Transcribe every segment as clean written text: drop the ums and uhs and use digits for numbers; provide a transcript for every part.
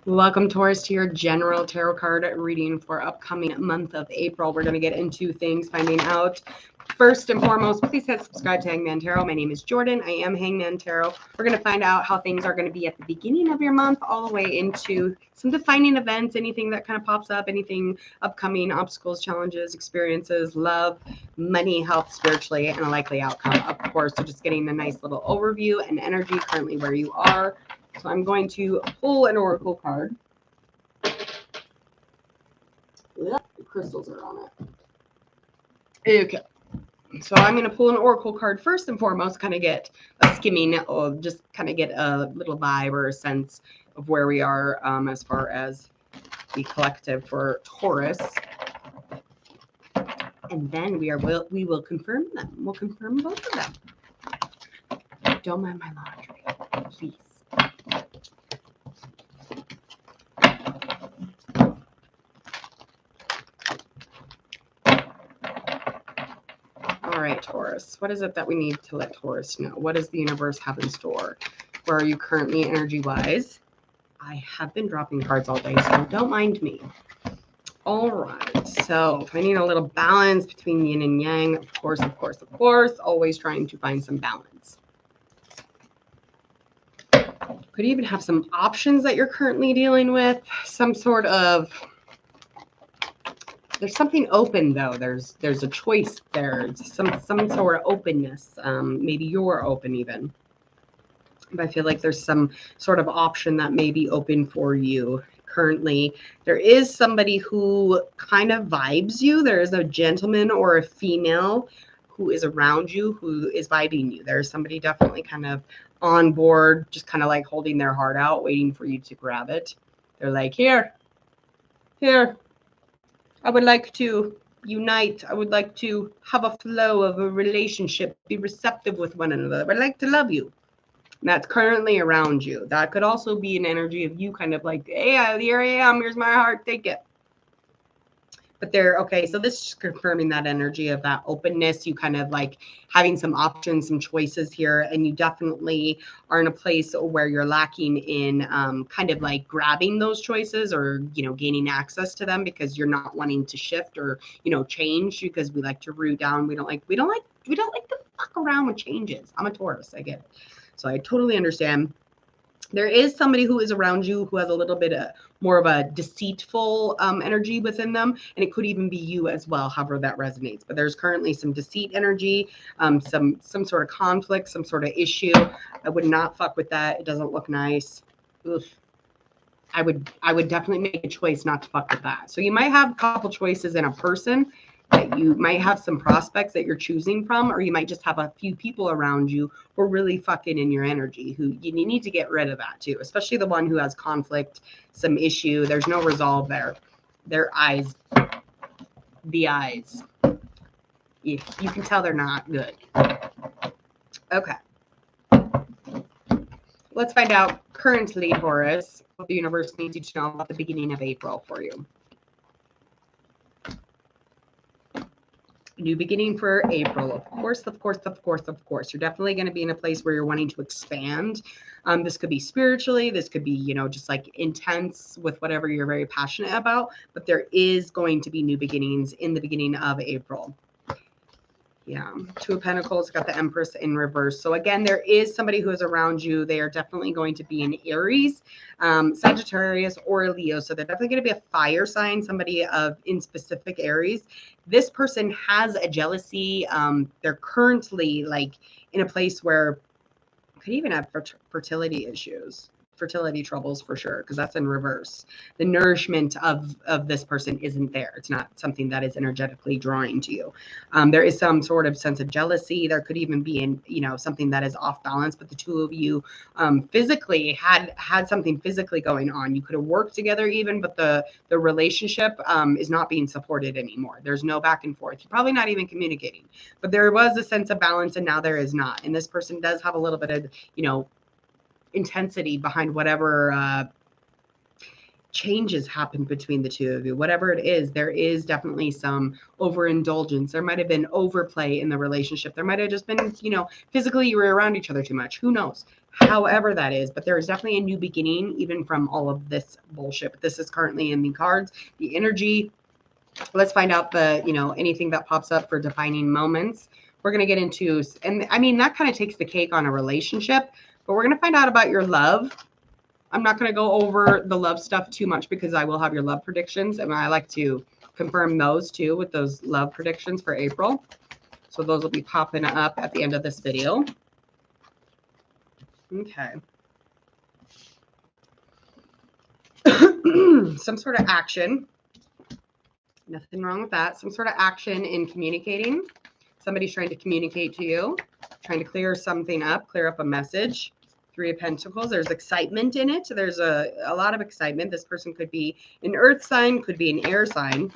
Welcome, Taurus, to your general tarot card reading for upcoming month of April. We're going to get into things, finding out. First and foremost, please hit subscribe to Hangman Tarot. My name is Jordan. I am Hangman Tarot. We're going to find out how things are going to be at the beginning of your month, all the way into some defining events, anything that kind of pops up, anything upcoming, obstacles, challenges, experiences, love, money, health, spiritually, and a likely outcome, of course. So just getting a nice little overview and energy currently where you are. So I'm going to pull an oracle card. Yep, the crystals are on it. Okay. So I'm going to pull an oracle card first and foremost, kind of get a skimming, or just kind of get a little vibe or a sense of where we are as far as the collective for Taurus. And then we will confirm them. We'll confirm both of them. Don't mind my laundry, please. All right, Taurus. What is it that we need to let Taurus know? What does the universe have in store? Where are you currently energy-wise? I have been dropping cards all day, so don't mind me. All right. So finding a little balance between yin and yang. Of course, of course, of course. Always trying to find some balance. Could even have some options that you're currently dealing with. Some sort of... There's something open though. There's a choice there. Some sort of openness. Maybe you're open even. But I feel like there's some sort of option that may be open for you currently. There is somebody who kind of vibes you. There is a gentleman or a female who is around you who is vibing you. There's somebody definitely kind of on board, just kind of like holding their heart out, waiting for you to grab it. They're like, here, I would like to unite. I would like to have a flow of a relationship, be receptive with one another. I'd like to love you. And that's currently around you. That could also be an energy of you kind of like, hey, here I am. Here's my heart. Take it. But they're okay. So this is confirming that energy of that openness. You kind of like having some options, some choices here. And you definitely are in a place where you're lacking in kind of like grabbing those choices or, gaining access to them because you're not wanting to shift or, change because we like to root down. We don't like to fuck around with changes. I'm a Taurus. I get it. So I totally understand. There is somebody who is around you who has a little bit more of a deceitful energy within them, and it could even be you as well, however that resonates. But there's currently some deceit energy, some sort of conflict, some sort of issue. I would not fuck with that. It doesn't look nice. Oof. I would definitely make a choice not to fuck with that. So you might have a couple choices in a person. That you might have some prospects that you're choosing from, or you might just have a few people around you who are really fucking in your energy, who you need to get rid of that too, especially the one who has conflict, some issue. There's no resolve there. Their eyes, the eyes. You can tell they're not good. Okay. Let's find out currently, Taurus, what the universe needs you to know about the beginning of April for you. New beginning for April. Of course. You're definitely going to be in a place where you're wanting to expand. This could be spiritually. This could be, just like intense with whatever you're very passionate about. But there is going to be new beginnings in the beginning of April. Yeah, Two of Pentacles, got the Empress in reverse. So again, there is somebody who is around you. They are definitely going to be an Aries, Sagittarius, or a Leo. So they're definitely going to be a fire sign, somebody in specific Aries. This person has a jealousy. They're currently like in a place where could even have fertility issues. Fertility troubles for sure, because that's in reverse. The nourishment of this person isn't there. It's not something that is energetically drawing to you. There is some sort of sense of jealousy. There could even be something that is off balance, but the two of you physically had something physically going on. You could have worked together even, but the relationship is not being supported anymore. There's no back and forth. You're probably not even communicating, but there was a sense of balance, and now there is not. And this person does have a little bit of intensity behind whatever changes happen between the two of you. Whatever it is, there is definitely some overindulgence. There might have been overplay in the relationship. There might have just been, you know, physically you were around each other too much. Who knows? However that is, but there is definitely a new beginning even from all of this bullshit. But this is currently in the cards, the energy. Let's find out the, you know, anything that pops up for defining moments. We're going to get into, and I mean, that kind of takes the cake on a relationship, but we're going to find out about your love. I'm not going to go over the love stuff too much because I will have your love predictions, and I like to confirm those too with those love predictions for April. So those will be popping up at the end of this video. Okay. Some sort of action. Nothing wrong with that. Some sort of action in communicating. Somebody's trying to communicate to you, trying to clear something up, clear up a message. 3 of Pentacles. There's excitement in it. There's a lot of excitement. This person could be an earth sign, could be an air sign,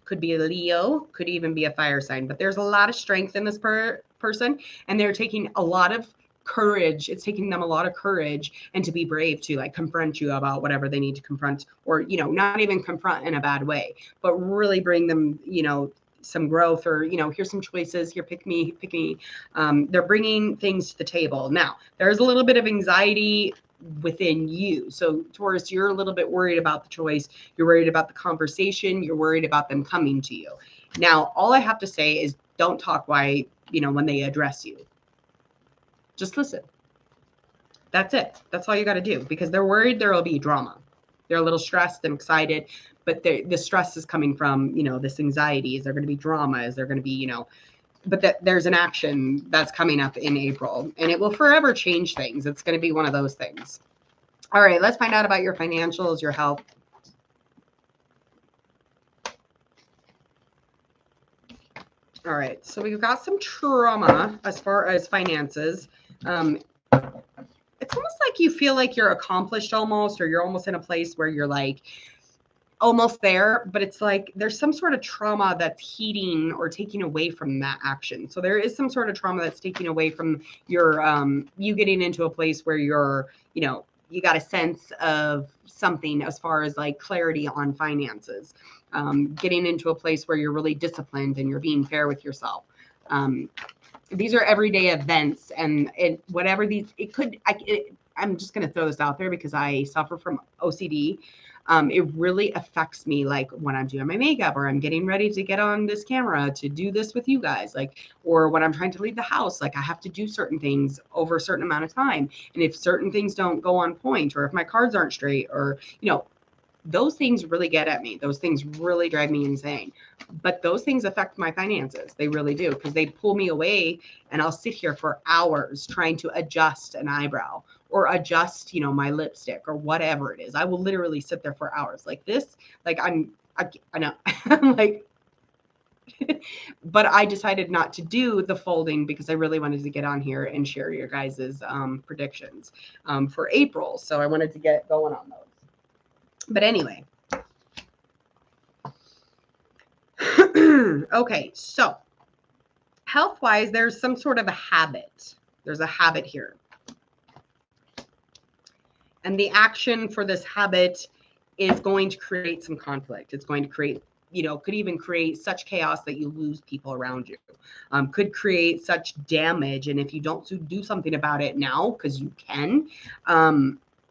could be a Leo, could even be a fire sign. But there's a lot of strength in this person, and they're taking a lot of courage. It's taking them a lot of courage and to be brave to like confront you about whatever they need to confront, or, you know, not even confront in a bad way, but really bring them, you know, some growth, or, you know, here's some choices here, pick me. They're bringing things to the table. Now there's a little bit of anxiety within you. So Taurus, you're a little bit worried about the choice. You're worried about the conversation. You're worried about them coming to you. Now, all I have to say is don't talk why, you know, when they address you, just listen. That's it. That's all you got to do, because they're worried there will be drama. They're a little stressed and excited, but the stress is coming from, you know, this anxiety. Is there going to be drama? Is there going to be, you know, but there's an action that's coming up in April, and it will forever change things. It's going to be one of those things. All right, let's find out about your financials, your health. All right, so we've got some trauma as far as finances. It's almost like you feel like you're accomplished almost, or you're almost in a place where you're like almost there, but it's like there's some sort of trauma that's heating or taking away from that action. So there is some sort of trauma that's taking away from your you getting into a place where you're, you know, you got a sense of something as far as like clarity on finances, getting into a place where you're really disciplined and you're being fair with yourself. These are everyday events, and whatever these, it could, I'm just going to throw this out there because I suffer from OCD. It really affects me, like when I'm doing my makeup, or I'm getting ready to get on this camera to do this with you guys, like, or when I'm trying to leave the house, like I have to do certain things over a certain amount of time. And if certain things don't go on point, or if my cards aren't straight, or, you know, those things really get at me. Those things really drive me insane. But those things affect my finances. They really do, because they pull me away, and I'll sit here for hours trying to adjust an eyebrow, or adjust, you know, my lipstick, or whatever it is. I will literally sit there for hours like this. Like I know, I'm like, but I decided not to do the folding because I really wanted to get on here and share your guys's predictions for April. So I wanted to get going on those. But anyway, okay, so health-wise, there's some sort of a habit. There's a habit here. And the action for this habit is going to create some conflict. It's going to create, you know, could even create such chaos that you lose people around you. Could create such damage. And if you don't do something about it now, because you can,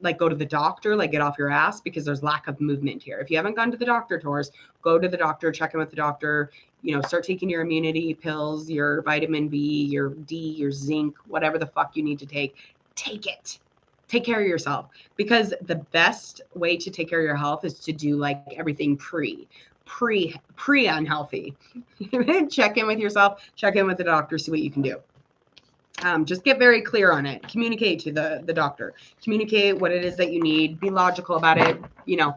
like go to the doctor, like get off your ass, because there's lack of movement here. If you haven't gone to the doctor, Taurus, go to the doctor, check in with the doctor, you know, start taking your immunity pills, your vitamin B, your D, your zinc, whatever the fuck you need to take it. Take care of yourself, because the best way to take care of your health is to do like everything pre unhealthy. Check in with yourself, check in with the doctor, see what you can do. Just get very clear on it. Communicate to the doctor. Communicate what it is that you need. Be logical about it. You know,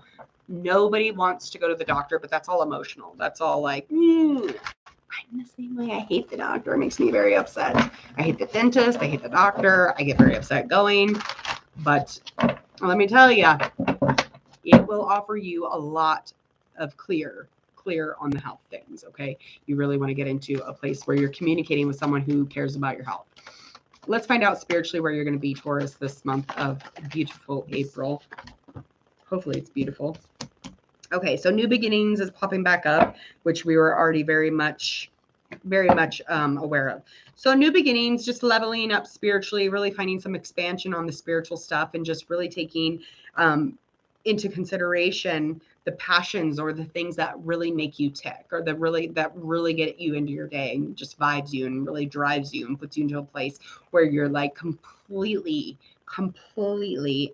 nobody wants to go to the doctor, but that's all emotional. That's all like, I'm the same way. I hate the doctor. It makes me very upset. I hate the dentist. I hate the doctor. I get very upset going. But let me tell you, it will offer you a lot of clear on the health things, okay? You really want to get into a place where you're communicating with someone who cares about your health. Let's find out spiritually where you're going to be, Taurus, this month of beautiful April. Hopefully it's beautiful. Okay, so new beginnings is popping back up, which we were already very much aware of. So new beginnings, just leveling up spiritually, really finding some expansion on the spiritual stuff, and just really taking into consideration the passions or the things that really make you tick, or that really get you into your day and just vibes you and really drives you and puts you into a place where you're like completely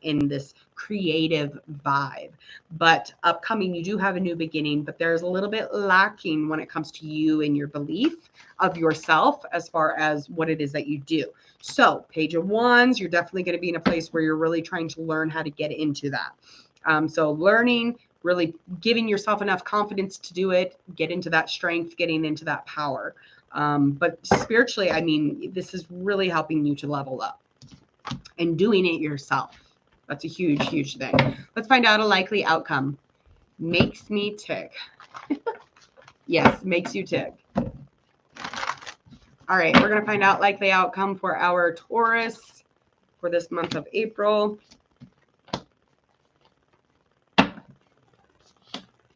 in this creative vibe. But upcoming, you do have a new beginning, but there's a little bit lacking when it comes to you and your belief of yourself as far as what it is that you do. So Page of Wands, you're definitely going to be in a place where you're really trying to learn how to get into that. So learning, really giving yourself enough confidence to do it, get into that strength, getting into that power. But spiritually, I mean, this is really helping you to level up and doing it yourself. That's a huge, huge thing. Let's find out a likely outcome. Makes me tick. Yes, makes you tick. All right, we're going to find out likely outcome for our Taurus for this month of April.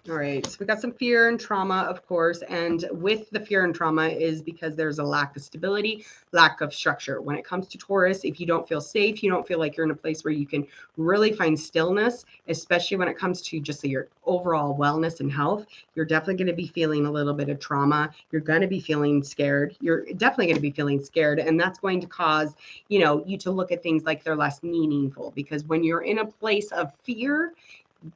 All right, so we got some fear and trauma, of course, and with the fear and trauma is because there's a lack of stability, lack of structure. When it comes to Taurus, if you don't feel safe, you don't feel like you're in a place where you can really find stillness, especially when it comes to just your overall wellness and health, you're definitely going to be feeling a little bit of trauma. You're going to be feeling scared. You're definitely going to be feeling scared, and that's going to cause, you to look at things like they're less meaningful, because when you're in a place of fear,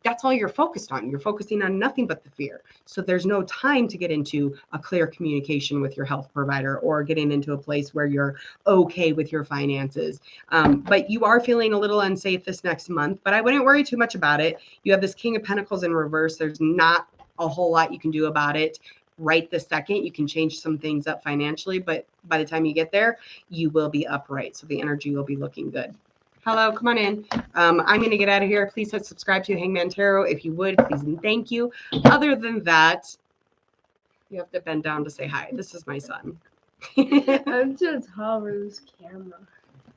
that's all you're focused on. You're focusing on nothing but the fear. So there's no time to get into a clear communication with your health provider or getting into a place where you're okay with your finances. But you are feeling a little unsafe this next month, but I wouldn't worry too much about it. You have this King of Pentacles in reverse. There's not a whole lot you can do about it right this second. You can change some things up financially, but by the time you get there, you will be upright. So the energy will be looking good. Hello, come on in. I'm going to get out of here. Please hit subscribe to Hangman Tarot if you would, please and thank you. Other than that, you have to bend down to say hi. This is my son. I'm too tall for this camera.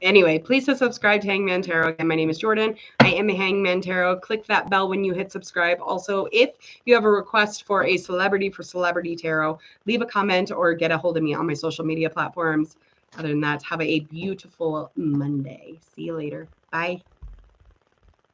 Anyway, please hit subscribe to Hangman Tarot. Again, my name is Jordan. I am a Hangman Tarot. Click that bell when you hit subscribe. Also, if you have a request for a celebrity for Celebrity Tarot, leave a comment or get a hold of me on my social media platforms. Other than that, have a beautiful Monday. See you later. Bye.